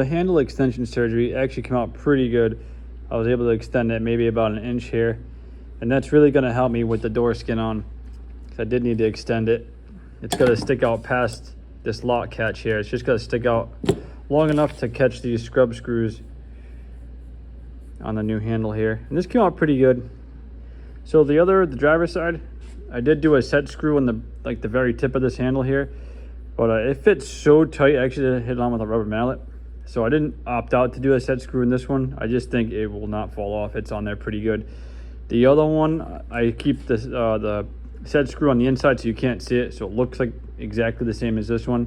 the handle extension surgery actually came out pretty good. I was able to extend it maybe about an inch here, and that's really going to help me with the door skin on, because I did need to extend it. It's going to stick out past this lock catch here. It's just going to stick out long enough to catch these scrub screws on the new handle here, and this came out pretty good. So the driver's side, I did do a set screw on the very tip of this handle here, but it fits so tight. I actually hit it on with a rubber mallet, so I didn't opt out to do a set screw in this one. I just think it will not fall off. It's on there pretty good. The other one, I keep the set screw on the inside so you can't see it, so it looks like exactly the same as this one.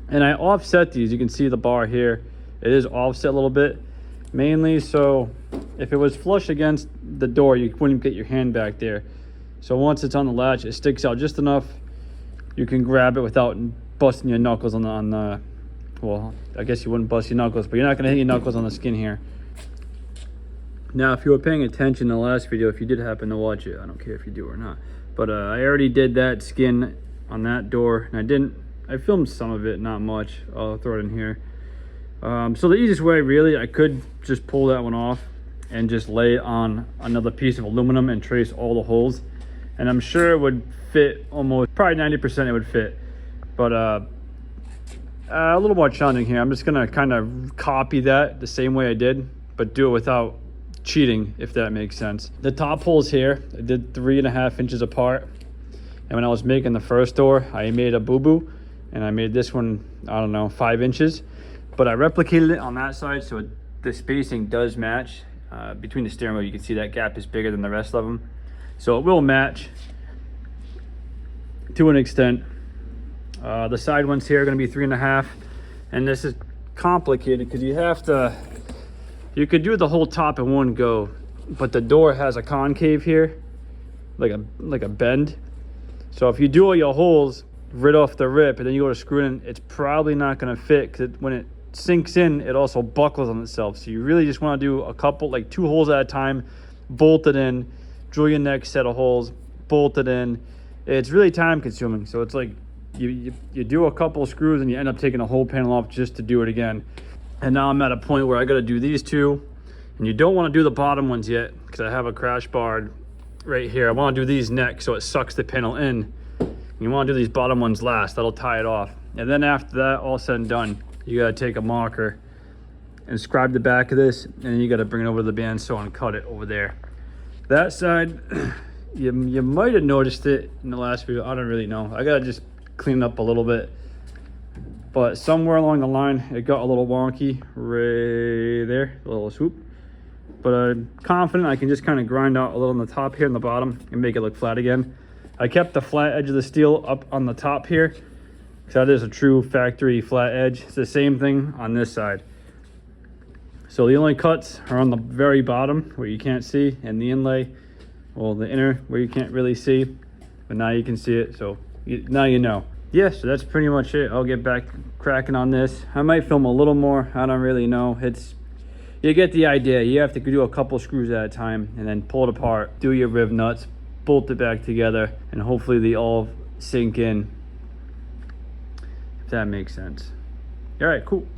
And I offset these. You can see the bar here, it is offset a little bit, mainly so if it was flush against the door, you wouldn't get your hand back there. So once it's on the latch, it sticks out just enough you can grab it without busting your knuckles on the well, I guess you wouldn't bust your knuckles, but you're not going to hit your knuckles on the skin here. Now, if you were paying attention in the last video, if you did happen to watch it, I don't care if you do or not, but I already did that skin on that door, and I filmed some of it, not much. I'll throw it in here. So the easiest way, really, I could just pull that one off and just lay it on another piece of aluminum and trace all the holes, and I'm sure it would fit almost, probably 90% it would fit. But a little more challenging here. I'm just gonna kind of copy that the same way I did, but do it without cheating, if that makes sense. The top holes here, I did 3.5 inches apart, and when I was making the first door, I made a boo-boo, and I made this one, I don't know, 5 inches, but I replicated it on that side, so the spacing does match. Between the steering wheel, you can see that gap is bigger than the rest of them, so it will match to an extent. The side ones here are going to be 3.5, and this is complicated because you could do the whole top in one go, but the door has a concave here, like a bend. So if you do all your holes right off the rip and then you go to screw it in, it's probably not going to fit, because when it sinks in, it also buckles on itself. So you really just want to do a couple, like 2 holes at a time, bolt it in, drill your next set of holes, bolt it in. It's really time consuming. So it's like you do a couple of screws and you end up taking a whole panel off just to do it again. And now I'm at a point where I got to do these 2, and you don't want to do the bottom ones yet, because I have a crash bar right here. I want to do these next so it sucks the panel in. You want to do these bottom ones last. That'll tie it off. And then after that, all said and done, you got to take a marker and scribe the back of this, and then you got to bring it over to the bandsaw and cut it over there. That side, you might have noticed it in the last video. I don't really know. I got to just clean it up a little bit. But somewhere along the line, it got a little wonky right there, a little swoop. But I'm confident I can just kind of grind out a little on the top here and the bottom and make it look flat again. I kept the flat edge of the steel up on the top here, because that is a true factory flat edge. It's the same thing on this side. So the only cuts are on the very bottom where you can't see, and the inlay, well, the inner where you can't really see, but now you can see it, so now you know. Yeah, so that's pretty much it. I'll get back cracking on this. I might film a little more. I don't really know. You get the idea. You have to do a couple screws at a time and then pull it apart, do your rib nuts, bolt it back together, and hopefully they all sink in, if that makes sense. All right, cool.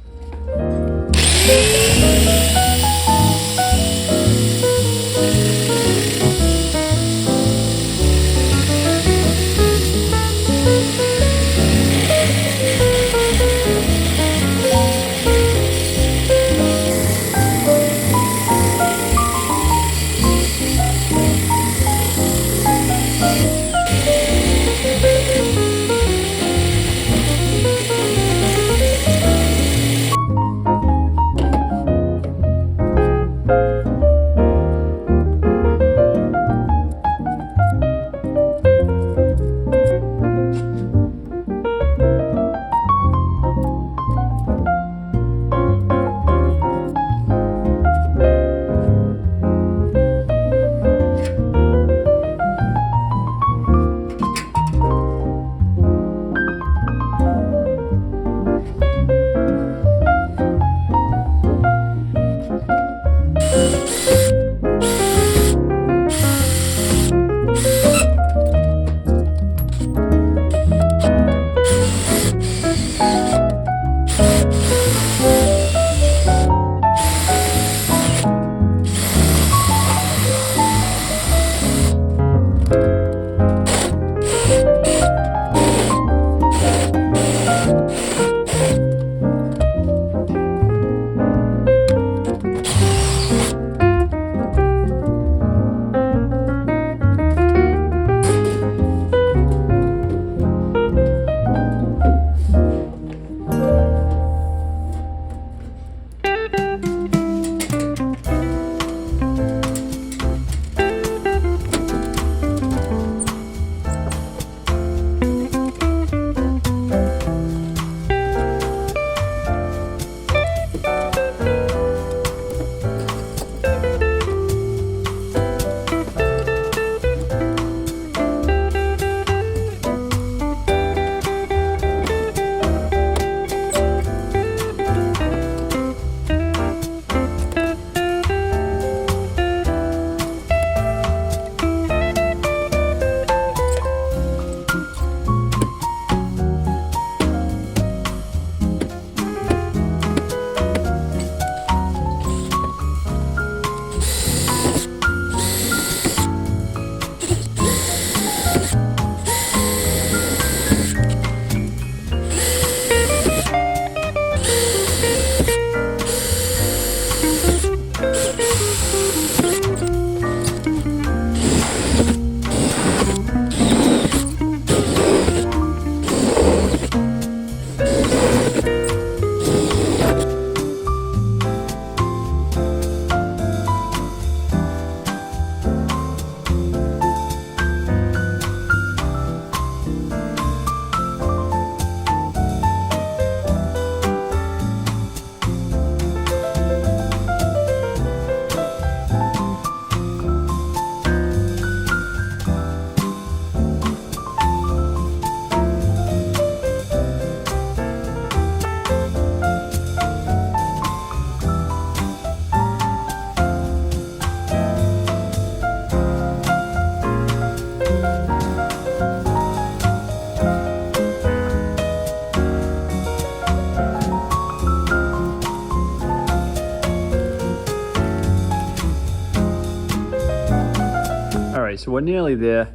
so we're nearly there.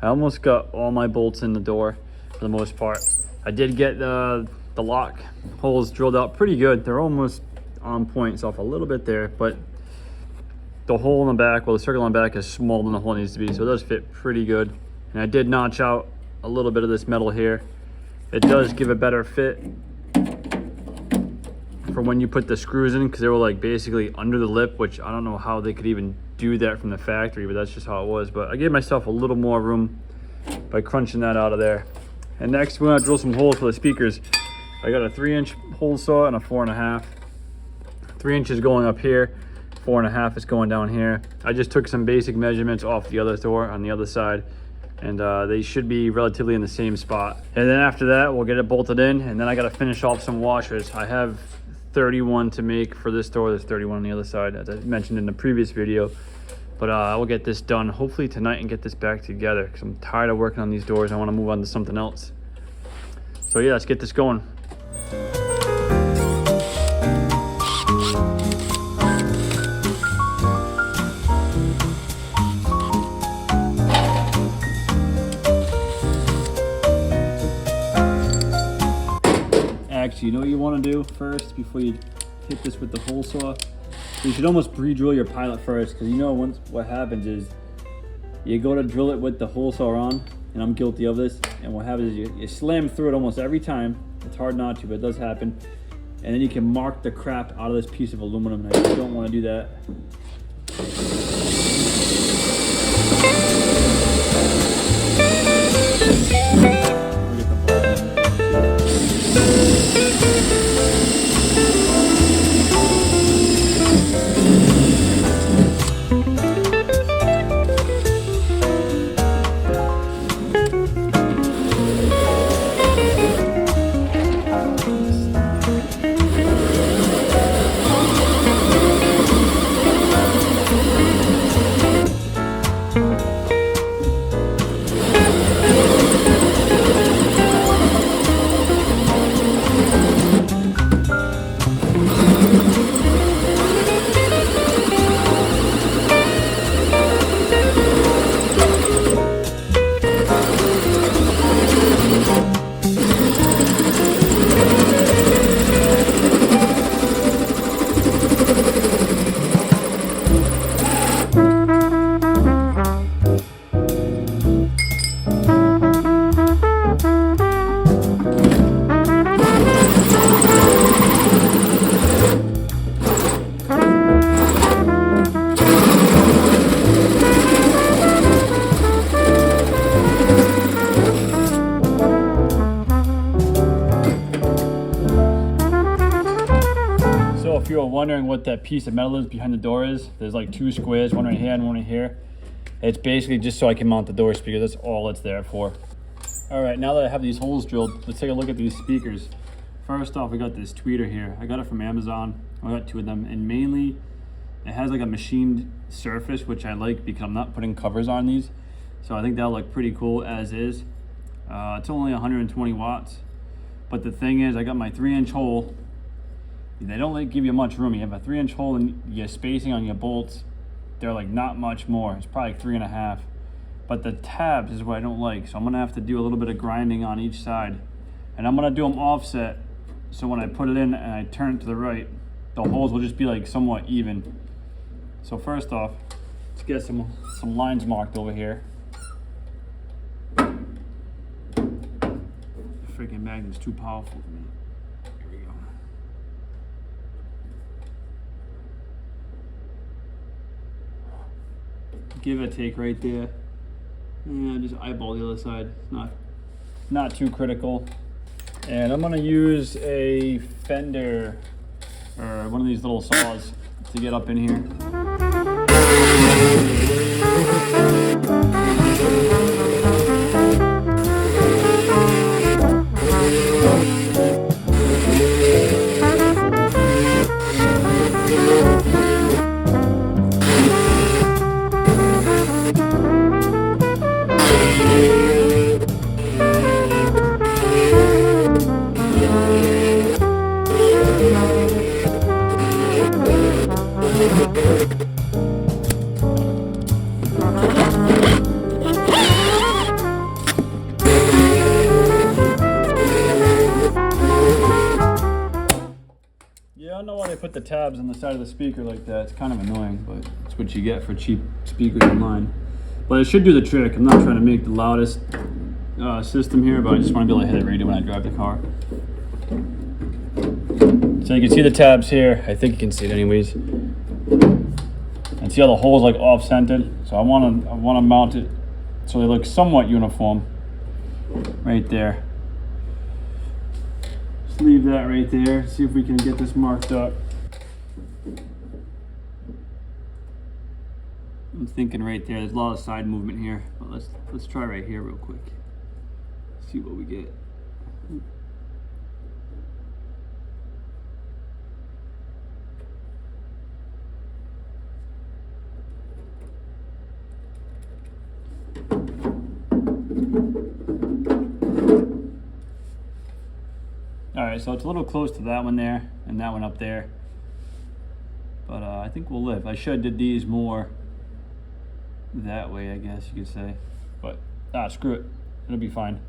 I almost got all my bolts in the door for the most part. I did get the lock holes drilled out pretty good. They're almost on point. It's off a little bit there, but the hole in the back, well, the circle on the back is smaller than the hole needs to be, so it does fit pretty good. And I did notch out a little bit of this metal here. It does give a better fit for when you put the screws in, because they were like basically under the lip, which I don't know how they could even do that from the factory, but that's just how it was. But I gave myself a little more room by crunching that out of there. And next we're gonna drill some holes for the speakers. I got a 3-inch hole saw and a 4.5. 3 inches going up here, 4.5 is going down here. I just took some basic measurements off the other door on the other side, and they should be relatively in the same spot. And then after that, we'll get it bolted in, and then I gotta finish off some washers. I have 31 to make for this door. There's 31 on the other side, as I mentioned in the previous video. But I will get this done hopefully tonight and get this back together, because I'm tired of working on these doors. I want to move on to something else. So yeah, let's get this going. Actually, you know what you want to do first before you hit this with the hole saw? You should almost pre-drill your pilot first, because you know what happens is you go to drill it with the hole saw on, and I'm guilty of this, and what happens is you slam through it almost every time. It's hard not to, but it does happen. And then you can mark the crap out of this piece of aluminum, and I just don't want to do that. If you were wondering what that piece of metal is behind the door is, there's like 2 squares, one right here and one right here. It's basically just so I can mount the door speaker. That's all it's there for. All right, now that I have these holes drilled, let's take a look at these speakers. First off, we got this tweeter here. I got it from Amazon. I got 2 of them, and mainly it has like a machined surface, which I like because I'm not putting covers on these. So I think that'll look pretty cool as is. It's only 120 watts. But the thing is, I got my 3-inch hole. They don't like give you much room. You have a 3-inch hole and your spacing on your bolts, they're like not much more. It's probably like 3.5. But the tabs is what I don't like. So I'm gonna have to do a little bit of grinding on each side. And I'm gonna do them offset. So when I put it in and I turn it to the right, the holes will just be like somewhat even. So first off, let's get some lines marked over here. The freaking magnet's too powerful for me. Here we go. Give or take right there. Yeah, just eyeball the other side. It's not too critical. And I'm gonna use a fender or one of these little saws to get up in here. I put the tabs on the side of the speaker like that. It's kind of annoying, but it's what you get for cheap speakers online. But it should do the trick. I'm not trying to make the loudest system here, but I just want to be able to hit the radio when I drive the car. So you can see the tabs here. I think you can see it anyways. And see how the hole's like off-centered? So I want to mount it so they look somewhat uniform right there. Just leave that right there. See if we can get this marked up. I'm thinking right there. There's a lot of side movement here, but let's try right here real quick. See what we get. Alright, so it's a little close to that one there and that one up there. But I think we'll live. I should have did these more that way, I guess you could say. But screw it. It'll be fine.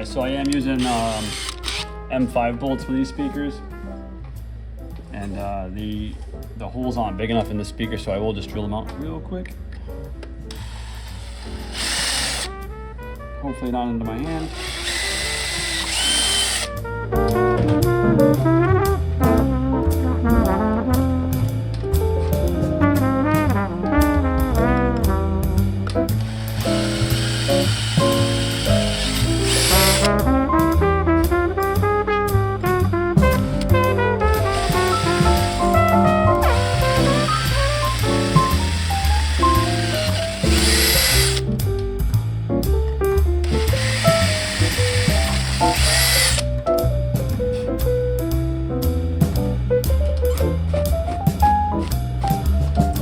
So I am using M5 bolts for these speakers, and the holes aren't big enough in the speaker, so I will just drill them out real quick. Hopefully not into my hand.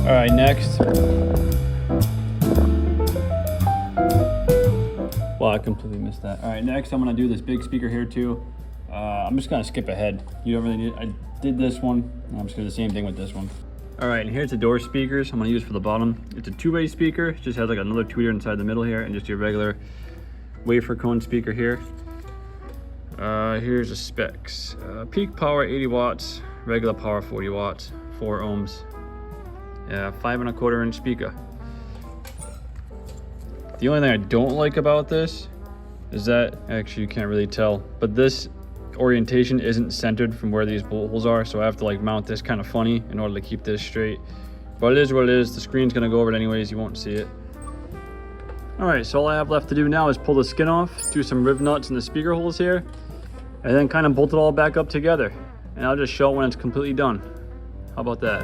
All right, next. Well, I completely missed that. All right, next I'm gonna do this big speaker here too. I'm just gonna skip ahead. You don't really need, I did this one, and I'm just gonna do the same thing with this one. All right, and here's the door speakers I'm gonna use for the bottom. It's a two-way speaker. It just has like another tweeter inside the middle here, and just your regular wafer cone speaker here. Here's the specs. Peak power 80 watts, regular power 40 watts, 4 ohms. 5 1/4 inch speaker. The only thing I don't like about this is that, actually you can't really tell, but this orientation isn't centered from where these bolt holes are, so I have to like mount this kind of funny in order to keep this straight. But it is what it is. The screen's gonna go over it anyways, you won't see it. Alright, so all I have left to do now is pull the skin off, do some riv nuts in the speaker holes here, and then kind of bolt it all back up together. And I'll just show it when it's completely done. How about that?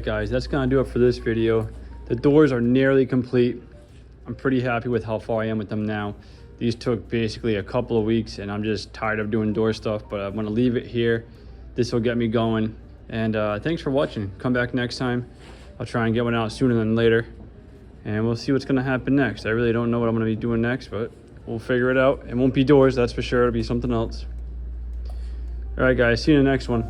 right, guys, that's gonna do it for this video. The doors are nearly complete. I'm pretty happy with how far I am with them now. These took basically a couple of weeks, and I'm just tired of doing door stuff, but I want to leave it here. This will get me going. And thanks for watching. Come back next time. I'll try and get one out sooner than later, and we'll see what's going to happen next. I really don't know what I'm going to be doing next, but we'll figure it out. It won't be doors, that's for sure. It'll be something else. All right, guys, see you in the next one.